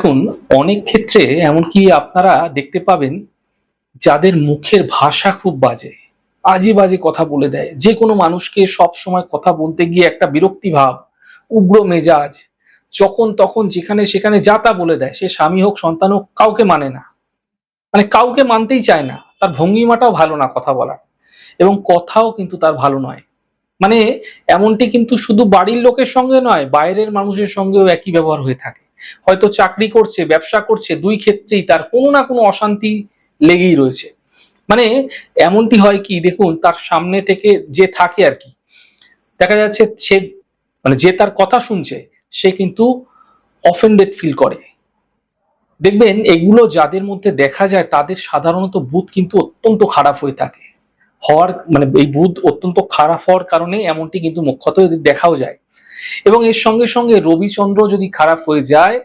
দেখুন, অনেক ক্ষেত্রে এমনকি আপনারা দেখতে পাবেন যাদের মুখের ভাষা খুব বাজে, আজে বাজে কথা বলে দেয়। যে কোনো মানুষকে সব সময় কথা বলতে গিয়ে একটা বিরক্তি ভাব, উগ্র মেজাজ, যখন তখন যেখানে সেখানে যা তা বলে দেয়। সে স্বামী হোক, সন্তান হোক, কাউকে মানে না। মানে কাউকে মানতেই চায় না। তার ভঙ্গিমাটাও ভালো না কথা বলার, এবং কথাও কিন্তু তার ভালো নয়। মানে এমনটি কিন্তু শুধু বাড়ির লোকের সঙ্গে নয়, বাইরের মানুষের সঙ্গেও একই ব্যবহার হয়ে থাকে। হয়তো চাকরি করছে, ব্যবসা করছে, দুই ক্ষেত্রেই তার কোনো না কোনো অশান্তি লেগেই রয়েছে। মানে এমনটি হয় কি, দেখুন তার সামনে থেকে যে থাকে আর কি, দেখা যাচ্ছে সে, মানে যে তার কথা শুনছে, সে কিন্তু অফেন্ডেড ফিল করে। দেখবেন এগুলো যাদের মধ্যে দেখা যায় তাদের সাধারণত বুধ কিন্তু অত্যন্ত খারাপ হয়ে থাকে। হওয়ার মানে এই বুধ অত্যন্ত খারাপ হওয়ার কারণে এমনটি কিন্তু মুখ্যত দেখাও যায়। এবং এর সঙ্গে সঙ্গে রবিচন্দ্র যদি খারাপ হয়ে যায়,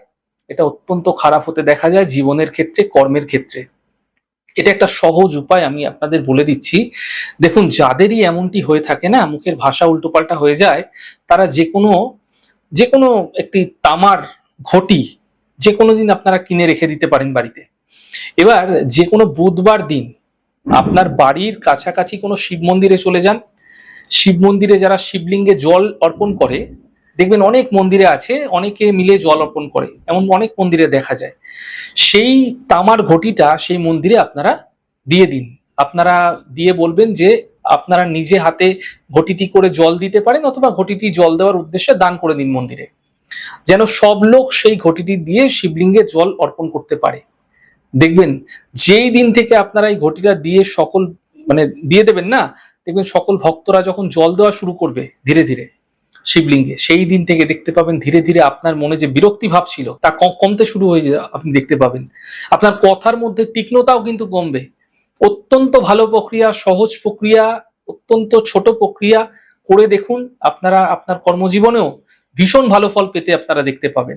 এটা অত্যন্ত খারাপ হতে দেখা যায় জীবনের ক্ষেত্রে, কর্মের ক্ষেত্রে। এটা একটা সহজ উপায় আমি আপনাদের বলে দিচ্ছি। দেখুন, যাদেরই এমনটি হয়ে থাকে না, মুখের ভাষা উল্টোপাল্টা হয়ে যায়, তারা যে কোনো একটি তামার ঘটি যে কোনো দিন আপনারা কিনে রেখে দিতে পারেন বাড়িতে। এবার যে কোনো বুধবার দিন আপনার বাড়ির কাছাকাছি কোনো শিব মন্দিরে চলে যান। শিব মন্দিরে যারা শিবলিঙ্গে জল অর্পণ করে, দেখবেন অনেক মন্দিরে আছে, অনেকে মিলে জল অর্পণ করে, এমন অনেক মন্দিরে দেখা যায়। সেই তামার ঘটিটা সেই মন্দিরে আপনারা দিয়ে দিন। আপনারা দিয়ে বলবেন যে আপনারা নিজে হাতে ঘটিটি করে জল দিতে পারেন, অথবা ঘটিটি জল দেওয়ার উদ্দেশ্যে দান করে দিন মন্দিরে, যেন সব লোক সেই ঘটিটি দিয়ে শিবলিঙ্গে জল অর্পণ করতে পারে। দেখবেন যেই দিন থেকে আপনারা এই ঘটিটা দিয়ে মানে দিয়ে দেবেন না, দেখবেন সকল ভক্তরা যখন জল দেওয়া শুরু করবে ধীরে ধীরে শিবলিঙ্গে, সেই দিন থেকে দেখতে পাবেন ধীরে ধীরে আপনার মনে যে বিরক্তি ভাব ছিল তা কমতে শুরু হয়ে যায়। আপনি দেখতে পাবেন আপনার কথার মধ্যে তীক্ষ্ণতাও কিন্তু কমবে। অত্যন্ত ভালো প্রক্রিয়া, সহজ প্রক্রিয়া, অত্যন্ত ছোট প্রক্রিয়া। করে দেখুন, আপনারা আপনার কর্মজীবনেও ভীষণ ভালো ফল পেতে আপনারা দেখতে পাবেন।